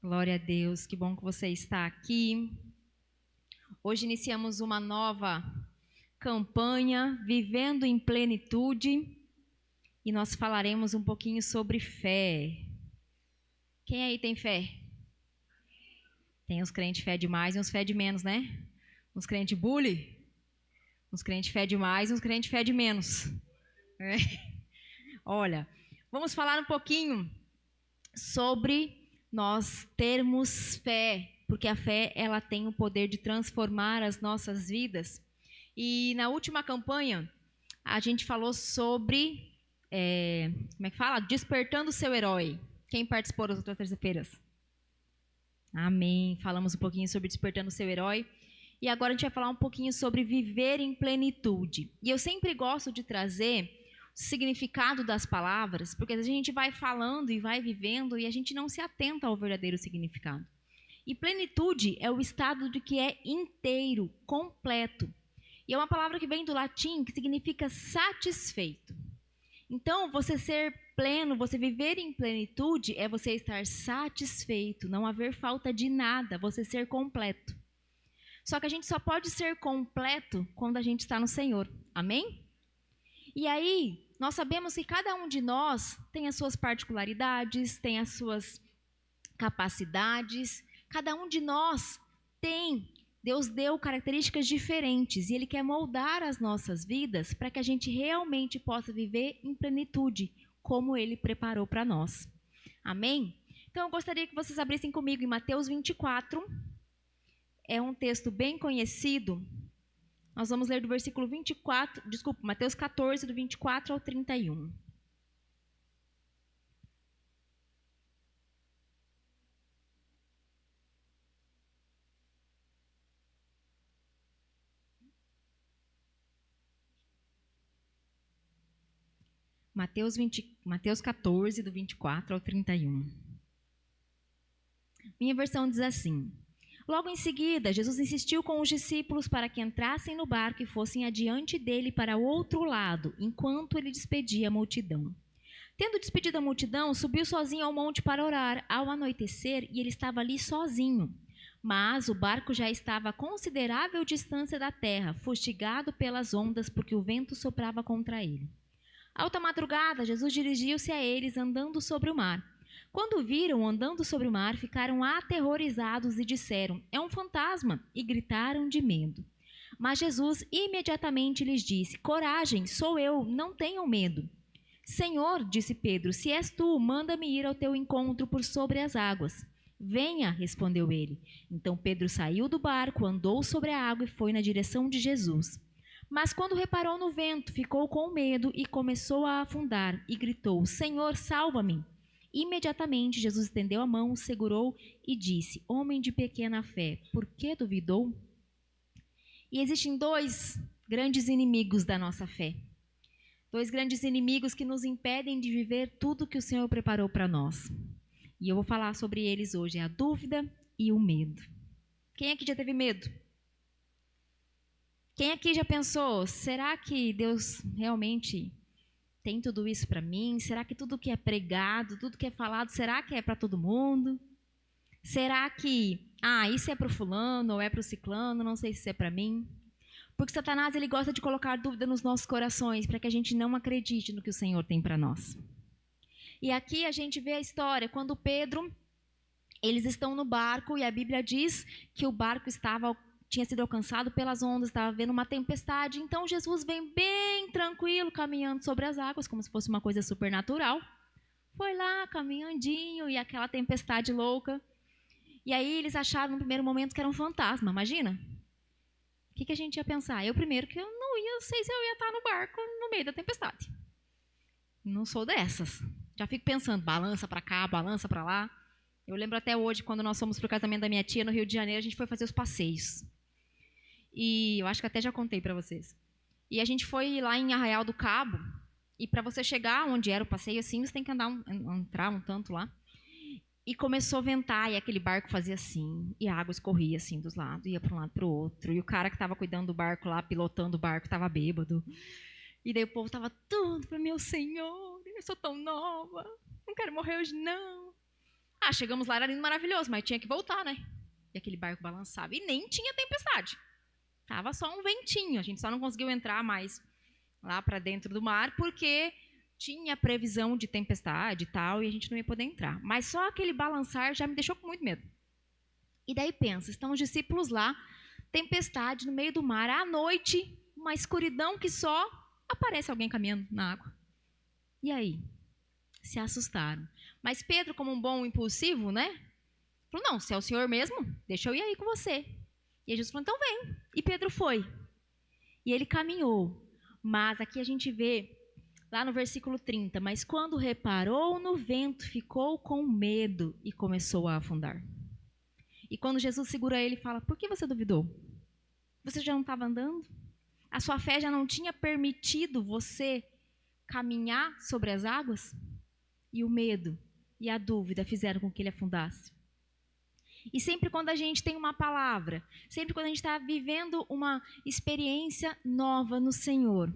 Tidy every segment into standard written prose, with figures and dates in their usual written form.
Glória a Deus, que bom que você está aqui. Hoje iniciamos uma nova campanha, Vivendo em Plenitude, e nós falaremos um pouquinho sobre fé. Quem aí tem fé? Tem uns crentes fé demais e uns fé de menos, né? Uns crentes bully, uns crentes fé demais e uns crentes fé de menos. É. Olha, vamos falar um pouquinho sobre nós termos fé, porque a fé ela tem o poder de transformar as nossas vidas. E na última campanha a gente falou sobre como é que fala? Despertando o seu herói. Quem participou das outras terça-feiras? Amém. Falamos um pouquinho sobre despertando o seu herói. E agora a gente vai falar um pouquinho sobre viver em plenitude. E eu sempre gosto de trazer o significado das palavras, porque às vezes a gente vai falando e vai vivendo e a gente não se atenta ao verdadeiro significado. E plenitude é o estado de que é inteiro, completo. E é uma palavra que vem do latim que significa satisfeito. Então, você ser pleno, você viver em plenitude é você estar satisfeito, não haver falta de nada, você ser completo. Só que a gente só pode ser completo quando a gente está no Senhor. Amém? E aí, nós sabemos que cada um de nós tem as suas particularidades, tem as suas capacidades. Cada um de nós tem. Deus deu características diferentes e Ele quer moldar as nossas vidas para que a gente realmente possa viver em plenitude, como Ele preparou para nós. Amém? Então, eu gostaria que vocês abrissem comigo em Mateus 24. É um texto bem conhecido. Nós vamos ler do versículo 24, Mateus 14, do 24 ao 31. Mateus 14, do 24 ao 31. Minha versão diz assim: Logo em seguida, Jesus insistiu com os discípulos para que entrassem no barco e fossem adiante dele para o outro lado, enquanto ele despedia a multidão. Tendo despedido a multidão, subiu sozinho ao monte para orar. Ao anoitecer, e ele estava ali sozinho. Mas o barco já estava a considerável distância da terra, fustigado pelas ondas, porque o vento soprava contra ele. Alta madrugada, Jesus dirigiu-se a eles andando sobre o mar. Quando o viram andando sobre o mar, ficaram aterrorizados e disseram: É um fantasma! E gritaram de medo. Mas Jesus imediatamente lhes disse: Coragem, sou eu, não tenham medo. Senhor, disse Pedro, se és tu, manda-me ir ao teu encontro por sobre as águas. Venha, respondeu ele. Então Pedro saiu do barco, andou sobre a água e foi na direção de Jesus. Mas quando reparou no vento, ficou com medo e começou a afundar e gritou: Senhor, salva-me! Imediatamente Jesus estendeu a mão, segurou e disse: Homem de pequena fé, por que duvidou? E existem dois grandes inimigos da nossa fé. Dois grandes inimigos que nos impedem de viver tudo que o Senhor preparou para nós. E eu vou falar sobre eles hoje: a dúvida e o medo. Quem aqui já teve medo? Quem aqui já pensou, será que Deus realmente tem tudo isso para mim? Será que tudo que é pregado, tudo que é falado, será que é para todo mundo? Será que, isso é para o fulano ou é para o ciclano, não sei se isso é para mim? Porque Satanás ele gosta de colocar dúvida nos nossos corações para que a gente não acredite no que o Senhor tem para nós. E aqui a gente vê a história, quando Pedro, eles estão no barco e a Bíblia diz que o barco tinha sido alcançado pelas ondas, estava havendo uma tempestade. Então Jesus vem bem tranquilo, caminhando sobre as águas, como se fosse uma coisa supernatural. Foi lá, caminhandinho, e aquela tempestade louca. E aí eles acharam no primeiro momento que era um fantasma, imagina? O que a gente ia pensar? Eu primeiro que eu não sei se eu ia estar no barco no meio da tempestade. Não sou dessas. Já fico pensando, balança para cá, balança para lá. Eu lembro até hoje, quando nós fomos para o casamento da minha tia no Rio de Janeiro, a gente foi fazer os passeios. E eu acho que até já contei para vocês. E a gente foi lá em Arraial do Cabo. E para você chegar onde era o passeio, assim, você tem que entrar um tanto lá. E começou a ventar, e aquele barco fazia assim, e a água escorria assim dos lados, ia para um lado para o outro. E o cara que estava cuidando do barco lá, pilotando o barco, estava bêbado. E daí o povo estava tudo para meu Senhor, eu sou tão nova, não quero morrer hoje não. Chegamos lá, era lindo, maravilhoso, mas tinha que voltar, né? E aquele barco balançava. E nem tinha tempestade. Tava só um ventinho. A gente só não conseguiu entrar mais lá para dentro do mar, porque tinha previsão de tempestade e tal, e a gente não ia poder entrar. Mas só aquele balançar já me deixou com muito medo. E daí pensa, estão os discípulos lá, tempestade no meio do mar, à noite, uma escuridão que só aparece alguém caminhando na água. E aí? Se assustaram. Mas Pedro, como um bom impulsivo, né? Falou, não, se é o Senhor mesmo, deixa eu ir aí com você. E Jesus falou, então vem. E Pedro foi. E ele caminhou. Mas aqui a gente vê, lá no versículo 30, mas quando reparou no vento, ficou com medo e começou a afundar. E quando Jesus segura ele, fala, por que você duvidou? Você já não estava andando? A sua fé já não tinha permitido você caminhar sobre as águas? E o medo e a dúvida fizeram com que ele afundasse. E sempre quando a gente tem uma palavra, sempre quando a gente está vivendo uma experiência nova no Senhor,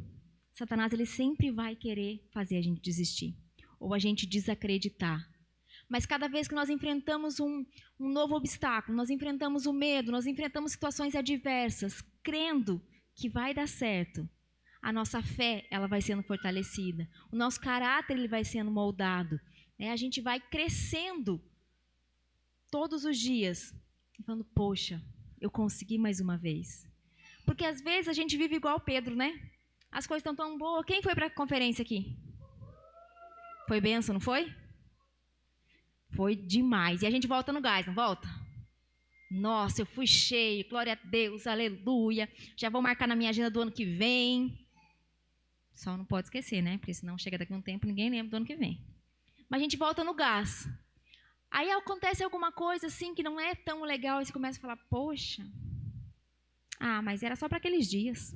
Satanás ele sempre vai querer fazer a gente desistir ou a gente desacreditar. Mas cada vez que nós enfrentamos um novo obstáculo, nós enfrentamos o medo, nós enfrentamos situações adversas, crendo que vai dar certo, a nossa fé ela vai sendo fortalecida, o nosso caráter ele vai sendo moldado, né? A gente vai crescendo todos os dias, falando, poxa, eu consegui mais uma vez. Porque às vezes a gente vive igual Pedro, né? As coisas estão tão boas. Quem foi para a conferência aqui? Foi bênção, não foi? Foi demais. E a gente volta no gás, não volta? Nossa, eu fui cheio, glória a Deus, aleluia. Já vou marcar na minha agenda do ano que vem. Só não pode esquecer, né? Porque senão chega daqui a um tempo ninguém lembra do ano que vem. Mas a gente volta no gás. Aí acontece alguma coisa assim que não é tão legal e você começa a falar, poxa, mas era só para aqueles dias.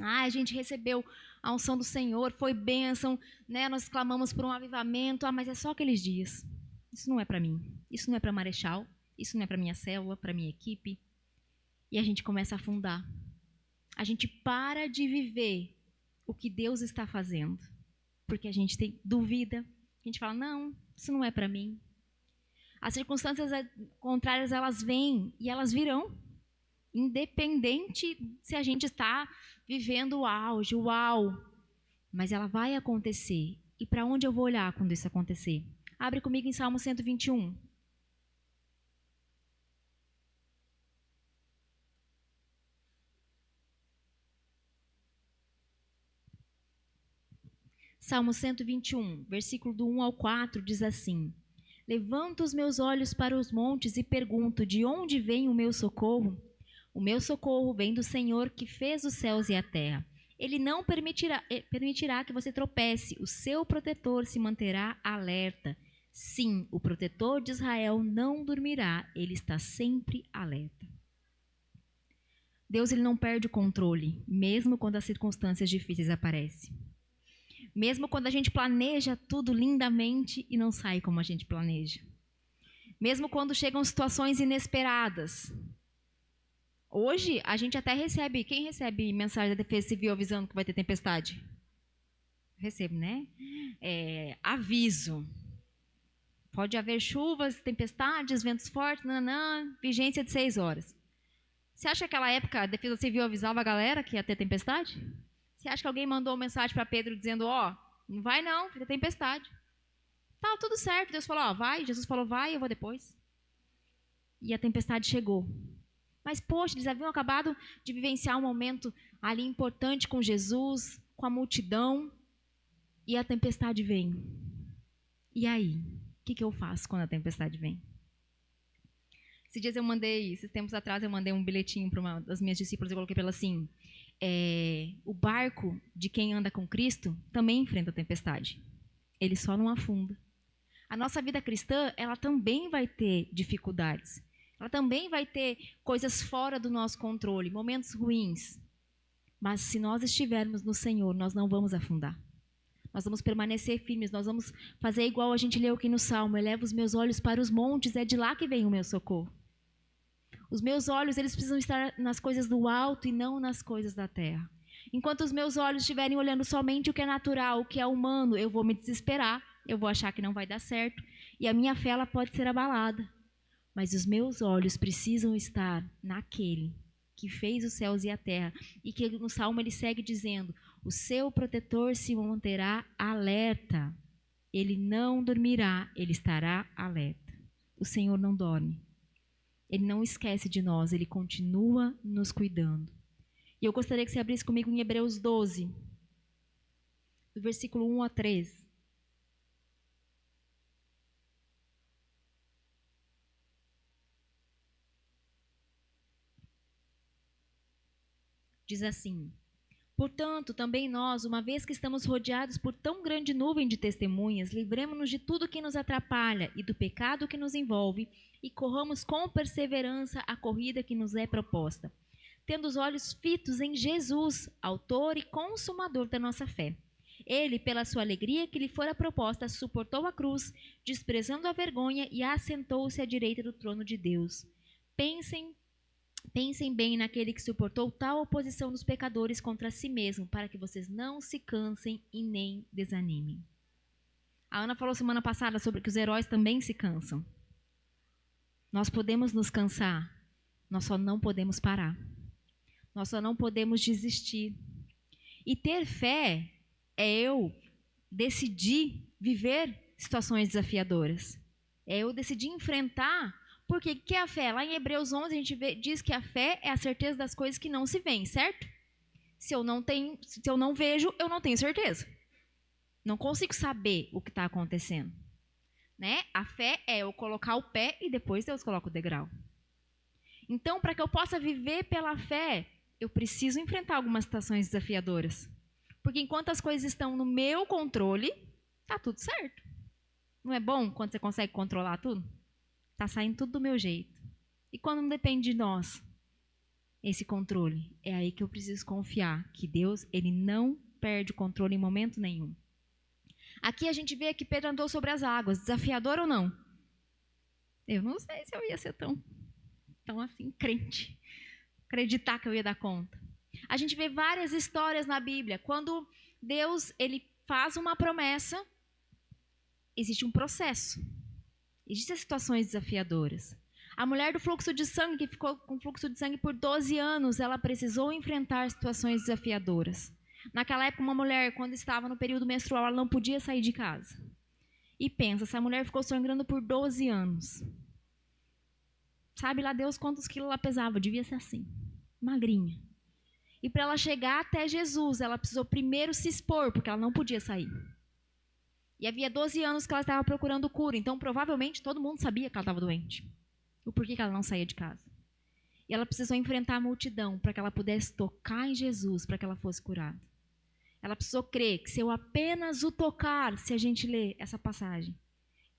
A gente recebeu a unção do Senhor, foi bênção, né? Nós clamamos por um avivamento, mas é só aqueles dias. Isso não é para mim, isso não é para Marechal, isso não é para minha célula, para minha equipe. E a gente começa a afundar. A gente para de viver o que Deus está fazendo, porque a gente tem dúvida, a gente fala, não, isso não é para mim. As circunstâncias contrárias, elas vêm e elas virão, independente se a gente está vivendo o auge, o uau, mas ela vai acontecer. E para onde eu vou olhar quando isso acontecer? Abre comigo em Salmo 121. Salmo 121, versículo do 1 ao 4, diz assim: Levanto os meus olhos para os montes e pergunto, de onde vem o meu socorro? O meu socorro vem do Senhor que fez os céus e a terra. Ele não permitirá que você tropece, o seu protetor se manterá alerta. Sim, o protetor de Israel não dormirá, ele está sempre alerta. Deus ele não perde o controle, mesmo quando as circunstâncias difíceis aparecem. Mesmo quando a gente planeja tudo lindamente e não sai como a gente planeja. Mesmo quando chegam situações inesperadas. Hoje, a gente até recebe... Quem recebe mensagem da Defesa Civil avisando que vai ter tempestade? Recebo, né? Aviso. Pode haver chuvas, tempestades, ventos fortes, vigência de 6 horas. Você acha que naquela época a Defesa Civil avisava a galera que ia ter tempestade? Você acha que alguém mandou uma mensagem para Pedro dizendo, não vai não, vai ter tempestade. Tá tudo certo, Deus falou, vai, Jesus falou, vai, eu vou depois. E a tempestade chegou. Mas, poxa, eles haviam acabado de vivenciar um momento ali importante com Jesus, com a multidão, e a tempestade vem. E aí? O que eu faço quando a tempestade vem? Esses tempos atrás, eu mandei um bilhetinho para uma das minhas discípulas, eu coloquei para ela assim, o barco de quem anda com Cristo também enfrenta a tempestade. Ele só não afunda. A nossa vida cristã, ela também vai ter dificuldades. Ela também vai ter coisas fora do nosso controle, momentos ruins. Mas se nós estivermos no Senhor, nós não vamos afundar. Nós vamos permanecer firmes, nós vamos fazer igual a gente leu aqui no Salmo. Eleva os meus olhos para os montes, é de lá que vem o meu socorro. Os meus olhos, eles precisam estar nas coisas do alto e não nas coisas da terra. Enquanto os meus olhos estiverem olhando somente o que é natural, o que é humano, eu vou me desesperar, eu vou achar que não vai dar certo, e a minha fé ela pode ser abalada. Mas os meus olhos precisam estar naquele que fez os céus e a terra, e que no Salmo ele segue dizendo: o seu protetor se manterá alerta, ele não dormirá, ele estará alerta. O Senhor não dorme, ele não esquece de nós, ele continua nos cuidando. E eu gostaria que você abrisse comigo em Hebreus 12, do versículo 1 a 3. Diz assim: portanto, também nós, uma vez que estamos rodeados por tão grande nuvem de testemunhas, livremo-nos de tudo que nos atrapalha e do pecado que nos envolve, e corramos com perseverança a corrida que nos é proposta, tendo os olhos fitos em Jesus, autor e consumador da nossa fé. Ele, pela sua alegria que lhe fora proposta, suportou a cruz, desprezando a vergonha, e assentou-se à direita do trono de Deus. Pensem bem naquele que suportou tal oposição dos pecadores contra si mesmo, para que vocês não se cansem e nem desanimem. A Ana falou semana passada sobre que os heróis também se cansam. Nós podemos nos cansar, nós só não podemos parar. Nós só não podemos desistir. E ter fé é eu decidir viver situações desafiadoras. É eu decidir enfrentar. Porque o que é a fé? Lá em Hebreus 11 a gente diz que a fé é a certeza das coisas que não se veem, certo? Se eu não vejo, eu não tenho certeza. Não consigo saber o que está acontecendo. Né? A fé é eu colocar o pé e depois Deus coloca o degrau. Então, para que eu possa viver pela fé, eu preciso enfrentar algumas situações desafiadoras. Porque enquanto as coisas estão no meu controle, tá tudo certo. Não é bom quando você consegue controlar tudo? Tá saindo tudo do meu jeito. E quando não depende de nós, esse controle, é aí que eu preciso confiar que Deus, ele não perde o controle em momento nenhum. Aqui a gente vê que Pedro andou sobre as águas, desafiador ou não? Eu não sei se eu ia ser tão assim, crente. Acreditar que eu ia dar conta. A gente vê várias histórias na Bíblia. Quando Deus, ele faz uma promessa, existe um processo. Existem situações desafiadoras. A mulher do fluxo de sangue, que ficou com fluxo de sangue por 12 anos, ela precisou enfrentar situações desafiadoras. Naquela época, uma mulher, quando estava no período menstrual, ela não podia sair de casa. E pensa, essa mulher ficou sangrando por 12 anos. Sabe lá Deus quantos quilos ela pesava? Devia ser assim, magrinha. E para ela chegar até Jesus, ela precisou primeiro se expor, porque ela não podia sair. E havia 12 anos que ela estava procurando cura, então provavelmente todo mundo sabia que ela estava doente. O porquê que ela não saía de casa. E ela precisou enfrentar a multidão para que ela pudesse tocar em Jesus, para que ela fosse curada. Ela precisou crer que se eu apenas o tocar, se a gente ler essa passagem,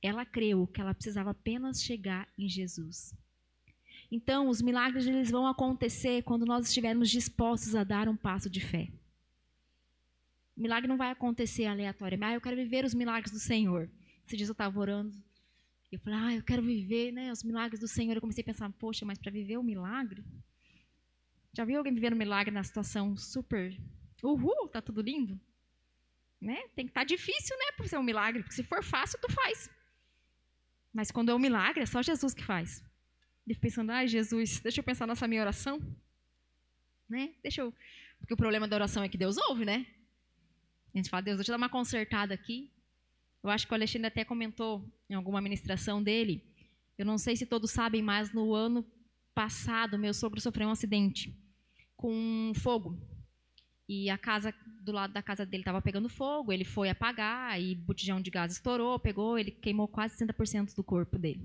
ela creu que ela precisava apenas chegar em Jesus. Então, os milagres eles vão acontecer quando nós estivermos dispostos a dar um passo de fé. O milagre não vai acontecer aleatoriamente. Eu quero viver os milagres do Senhor. Esse dia eu estava orando. E eu falei, eu quero viver, né, os milagres do Senhor. Eu comecei a pensar, poxa, mas para viver o milagre? Já viu alguém vivendo um milagre na situação super... tá tudo lindo? Né? Tem que estar difícil, né, para ser um milagre. Porque se for fácil, tu faz. Mas quando é um milagre, é só Jesus que faz. E pensando, Jesus, deixa eu pensar nessa minha oração. Né? Porque o problema da oração é que Deus ouve, né? A gente fala, Deus, deixa eu dar uma consertada aqui. Eu acho que o Alexandre até comentou em alguma ministração dele. Eu não sei se todos sabem, mas no ano passado, meu sogro sofreu um acidente com fogo. E a casa, do lado da casa dele estava pegando fogo, ele foi apagar, e o botijão de gás estourou, ele queimou quase 60% do corpo dele.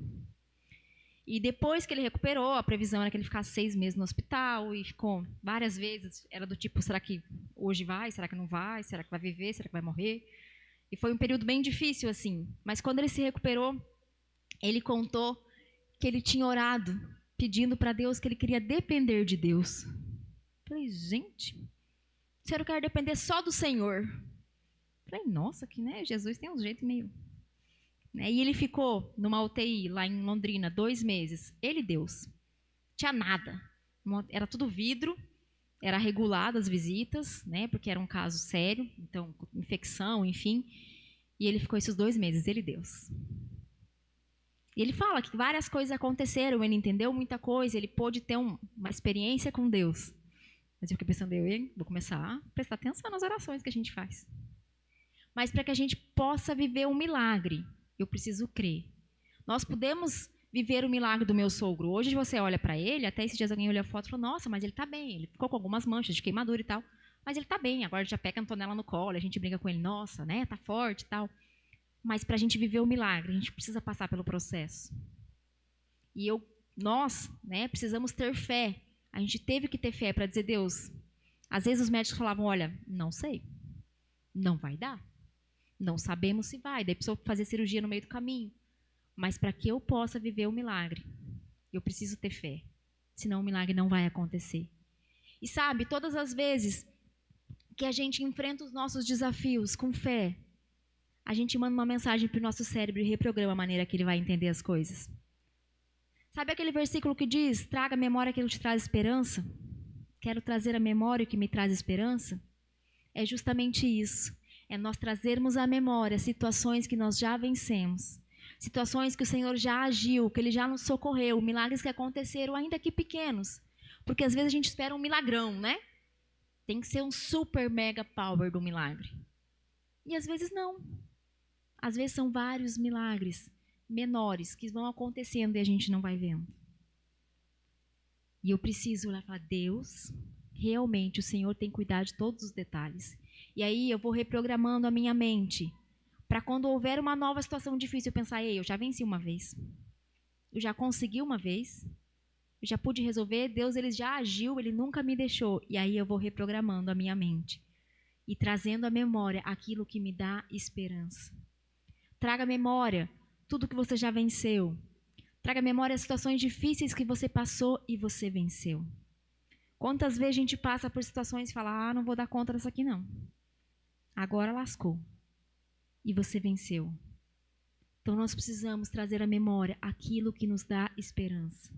E depois que ele recuperou, a previsão era que ele ficasse 6 meses no hospital, e ficou várias vezes, era do tipo, será que hoje vai, será que não vai, será que vai viver, será que vai morrer? E foi um período bem difícil, assim. Mas quando ele se recuperou, ele contou que ele tinha orado, pedindo para Deus que ele queria depender de Deus. Eu falei, gente, o senhor quer depender só do Senhor. Eu falei, nossa, que né, Jesus tem um jeito meio... Né? E ele ficou numa UTI lá em Londrina 2 meses. Ele e Deus. Não tinha nada. Era tudo vidro. era regulada as visitas, né? Porque era um caso sério, então, infecção, enfim. E ele ficou esses 2 meses, ele e Deus. E ele fala que várias coisas aconteceram, ele entendeu muita coisa, ele pôde ter uma experiência com Deus. Mas eu fiquei pensando, vou começar a prestar atenção nas orações que a gente faz. Mas para que a gente possa viver um milagre, eu preciso crer. Nós podemos viver o milagre do meu sogro. Hoje você olha para ele, até esses dias alguém olhou a foto e falou, nossa, mas ele está bem, ele ficou com algumas manchas de queimadura e tal, mas ele está bem, agora já pega a Antonella no colo, a gente brinca com ele, nossa, né, tá forte e tal. Mas para a gente viver o milagre, a gente precisa passar pelo processo. E nós, né, precisamos ter fé. A gente teve que ter fé para dizer, Deus, às vezes os médicos falavam, olha, não sei, não vai dar, não sabemos se vai, daí precisou fazer cirurgia no meio do caminho. Mas para que eu possa viver o milagre, eu preciso ter fé, senão o milagre não vai acontecer. E sabe, todas as vezes que a gente enfrenta os nossos desafios com fé, a gente manda uma mensagem para o nosso cérebro e reprograma a maneira que ele vai entender as coisas. Sabe aquele versículo que diz, traga à memória aquilo que te traz esperança? Quero trazer à memória o que me traz esperança? É justamente isso. É nós trazermos à memória situações que nós já vencemos. Situações que o Senhor já agiu, que Ele já nos socorreu, milagres que aconteceram, ainda que pequenos. Porque às vezes a gente espera um milagrão, né? Tem que ser um super mega power do milagre. E às vezes não. Às vezes são vários milagres menores que vão acontecendo e a gente não vai vendo. E eu preciso olhar e falar, Deus, realmente o Senhor tem cuidado de todos os detalhes. E aí eu vou reprogramando a minha mente para quando houver uma nova situação difícil, eu pensar, ei, eu já venci uma vez. Eu já consegui uma vez. Eu já pude resolver. Deus, Ele já agiu, Ele nunca me deixou. E aí eu vou reprogramando a minha mente e trazendo à memória aquilo que me dá esperança. Traga à memória tudo que você já venceu. Traga à memória as situações difíceis que você passou e você venceu. Quantas vezes a gente passa por situações e fala, não vou dar conta dessa aqui não. Agora lascou. E você venceu. Então nós precisamos trazer à memória aquilo que nos dá esperança.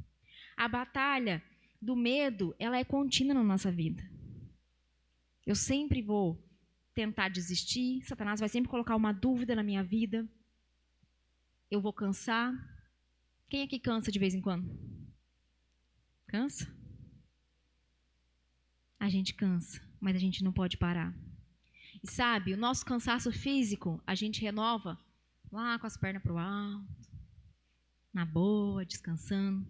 A batalha do medo, ela é contínua na nossa vida. Eu sempre vou tentar desistir, Satanás vai sempre colocar uma dúvida na minha vida. Eu vou cansar. Quem aqui cansa de vez em quando? Cansa? A gente cansa, mas a gente não pode parar. E sabe, o nosso cansaço físico, a gente renova lá com as pernas para o alto, na boa, descansando.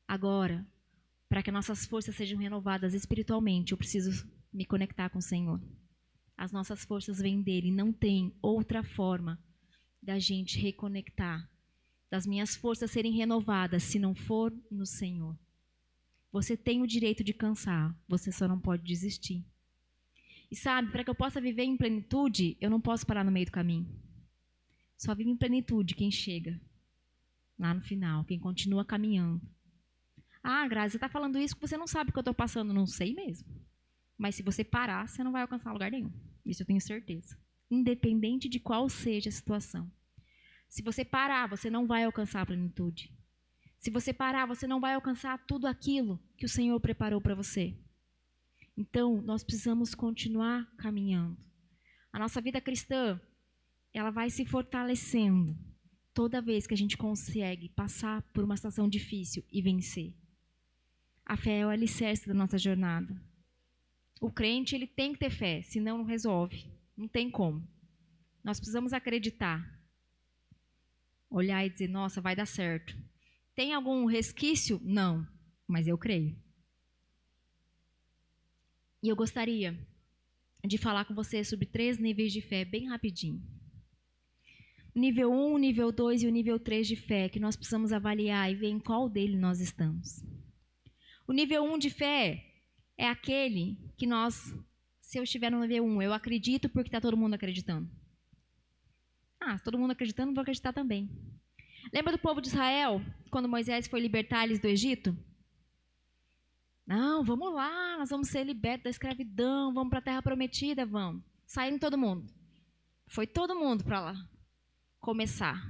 Agora, para que nossas forças sejam renovadas espiritualmente, eu preciso me conectar com o Senhor. As nossas forças vêm dele, não tem outra forma da gente reconectar, das minhas forças serem renovadas, se não for no Senhor. Você tem o direito de cansar, você só não pode desistir. E sabe, para que eu possa viver em plenitude, eu não posso parar no meio do caminho. Só vive em plenitude quem chega lá no final, quem continua caminhando. Grazi, você está falando isso porque você não sabe o que eu estou passando. Não sei mesmo. Mas se você parar, você não vai alcançar lugar nenhum. Isso eu tenho certeza. Independente de qual seja a situação. Se você parar, você não vai alcançar a plenitude. Se você parar, você não vai alcançar tudo aquilo que o Senhor preparou para você. Então, nós precisamos continuar caminhando. A nossa vida cristã, ela vai se fortalecendo toda vez que a gente consegue passar por uma situação difícil e vencer. A fé é o alicerce da nossa jornada. O crente, ele tem que ter fé, senão não resolve. Não tem como. Nós precisamos acreditar. Olhar e dizer, nossa, vai dar certo. Tem algum resquício? Não, mas eu creio. E eu gostaria de falar com você sobre 3 níveis de fé, bem rapidinho. O nível 1, o nível 2 e o nível 3 de fé, que nós precisamos avaliar e ver em qual dele nós estamos. O nível 1 de fé é aquele que nós, se eu estiver no nível 1, eu acredito porque está todo mundo acreditando. Todo mundo acreditando, vou acreditar também. Lembra do povo de Israel, quando Moisés foi libertar eles do Egito? Não, vamos lá, nós vamos ser libertos da escravidão, vamos para a terra prometida, vamos. Saíram todo mundo. Foi todo mundo para lá começar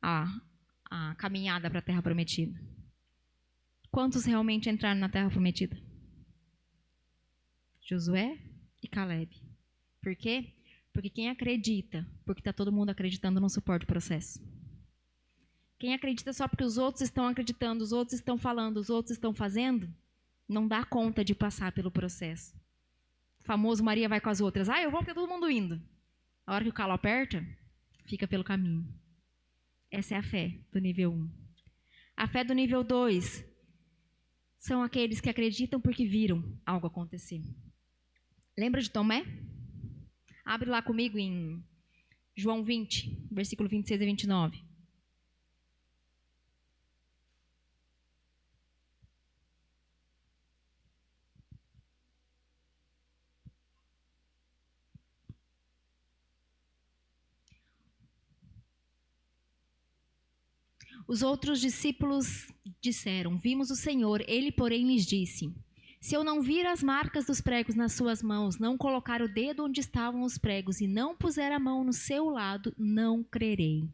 a caminhada para a terra prometida. Quantos realmente entraram na terra prometida? Josué e Caleb. Por quê? Porque quem acredita, porque está todo mundo acreditando, não suporta o processo. Quem acredita só porque os outros estão acreditando, os outros estão falando, os outros estão fazendo, não dá conta de passar pelo processo. O famoso Maria vai com as outras. Eu vou porque tá todo mundo indo. A hora que o calo aperta, fica pelo caminho. Essa é a fé do nível 1. A fé do nível 2 são aqueles que acreditam porque viram algo acontecer. Lembra de Tomé? Abre lá comigo em João 20, versículo 26 e 29. Os outros discípulos disseram: Vimos o Senhor. Ele, porém, lhes disse: Se eu não vir as marcas dos pregos nas suas mãos, não colocar o dedo onde estavam os pregos e não puser a mão no seu lado, não crerei.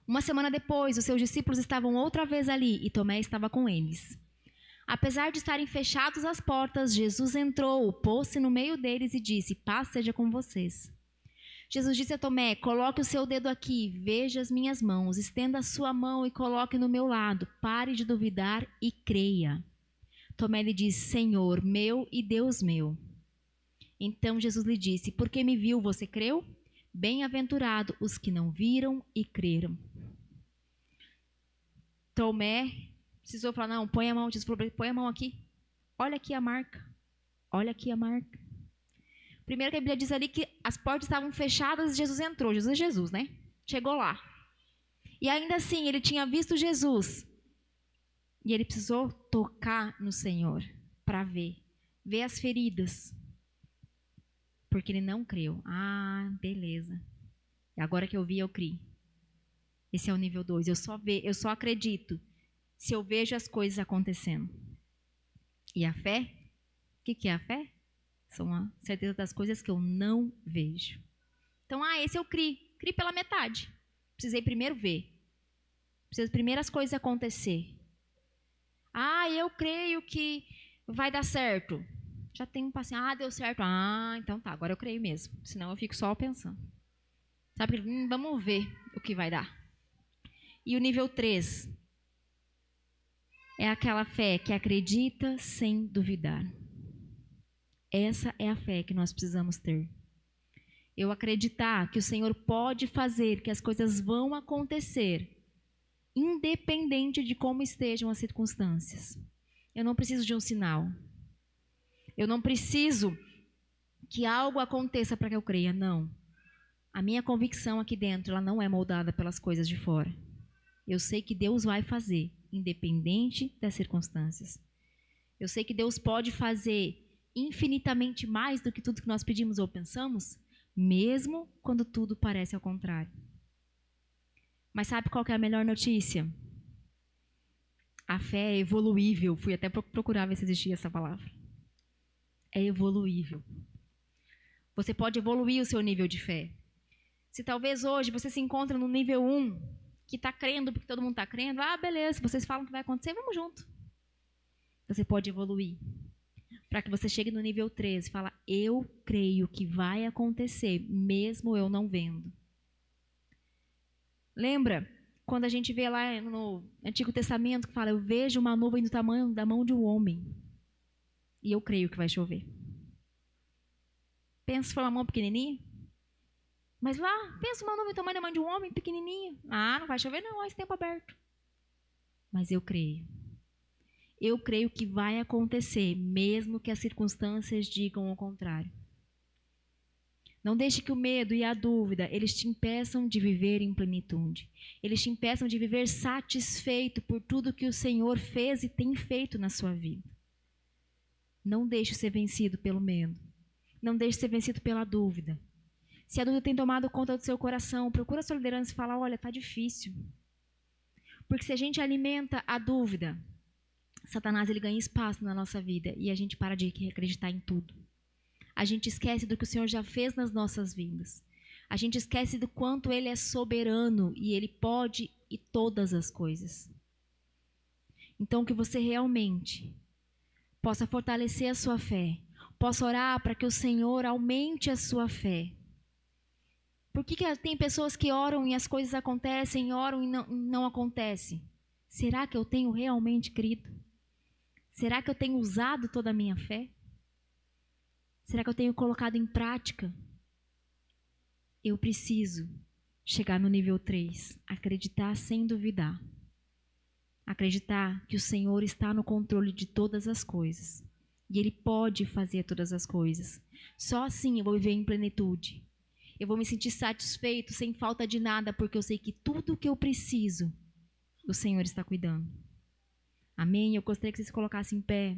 Uma semana depois, os seus discípulos estavam outra vez ali e Tomé estava com eles. Apesar de estarem fechadas as portas, Jesus entrou, pôs-se no meio deles e disse: Paz seja com vocês. Jesus disse a Tomé: Coloque o seu dedo aqui, veja as minhas mãos, estenda a sua mão e coloque no meu lado. Pare de duvidar e creia. Tomé lhe disse: Senhor meu e Deus meu. Então Jesus lhe disse: Porque me viu, você creu? Bem-aventurado os que não viram e creram. Tomé precisou falar: Não, põe a mão. Jesus falou: Põe a mão aqui. Olha aqui a marca. Olha aqui a marca. Primeiro que a Bíblia diz ali que as portas estavam fechadas e Jesus entrou. Jesus é Jesus, né? Chegou lá. E ainda assim, ele tinha visto Jesus. E ele precisou tocar no Senhor para ver. Ver as feridas. Porque ele não creu. Beleza. Agora que eu vi, eu criei. Esse é o nível 2. Eu só acredito se eu vejo as coisas acontecendo. E a fé? O que é a fé? São a certeza das coisas que eu não vejo. Então, esse eu criei. Criei pela metade. Precisei primeiro ver. Preciso primeiro as coisas acontecer. Eu creio que vai dar certo. Já tem um paciente. Deu certo. Então tá, agora eu creio mesmo. Senão eu fico só pensando. Sabe, vamos ver o que vai dar. E o nível 3 é aquela fé que acredita sem duvidar. Essa é a fé que nós precisamos ter. Eu acreditar que o Senhor pode fazer, que as coisas vão acontecer, independente de como estejam as circunstâncias. Eu não preciso de um sinal. Eu não preciso que algo aconteça para que eu creia, não. A minha convicção aqui dentro, ela não é moldada pelas coisas de fora. Eu sei que Deus vai fazer, independente das circunstâncias. Eu sei que Deus pode fazer infinitamente mais do que tudo que nós pedimos ou pensamos, mesmo quando tudo parece ao contrário. Mas sabe qual que é a melhor notícia? A fé é evoluível. Fui até procurar ver se existia essa palavra. É evoluível. Você pode evoluir o seu nível de fé. Se talvez hoje você se encontra no nível 1, que está crendo porque todo mundo está crendo, beleza, vocês falam que vai acontecer, vamos junto. Você pode evoluir. Para que você chegue no nível 3 e fala: eu creio que vai acontecer, mesmo eu não vendo. Lembra quando a gente vê lá no Antigo Testamento que fala: eu vejo uma nuvem do tamanho da mão de um homem e eu creio que vai chover. Pensa se for uma mão pequenininha. Mas lá, pensa uma nuvem do tamanho da mão de um homem pequenininha. Não vai chover não, esse tempo aberto. Mas eu creio. Eu creio que vai acontecer, mesmo que as circunstâncias digam o contrário. Não deixe que o medo e a dúvida, eles te impeçam de viver em plenitude. Eles te impeçam de viver satisfeito por tudo que o Senhor fez e tem feito na sua vida. Não deixe ser vencido pelo medo. Não deixe ser vencido pela dúvida. Se a dúvida tem tomado conta do seu coração, procura a sua liderança e fala: olha, está difícil. Porque se a gente alimenta a dúvida, Satanás ele ganha espaço na nossa vida e a gente para de acreditar em tudo. A gente esquece do que o Senhor já fez nas nossas vidas. A gente esquece do quanto Ele é soberano e Ele pode e todas as coisas. Então, que você realmente possa fortalecer a sua fé, Posso orar para que o Senhor aumente a sua fé. Por que tem pessoas que oram e as coisas acontecem, oram e não acontece? Será que eu tenho realmente crido? Será que eu tenho usado toda a minha fé? Será que eu tenho colocado em prática? Eu preciso chegar no nível 3, acreditar sem duvidar. Acreditar que o Senhor está no controle de todas as coisas. E Ele pode fazer todas as coisas. Só assim eu vou viver em plenitude. Eu vou me sentir satisfeito, sem falta de nada, porque eu sei que tudo o que eu preciso, o Senhor está cuidando. Amém? Eu gostaria que vocês se colocassem em pé.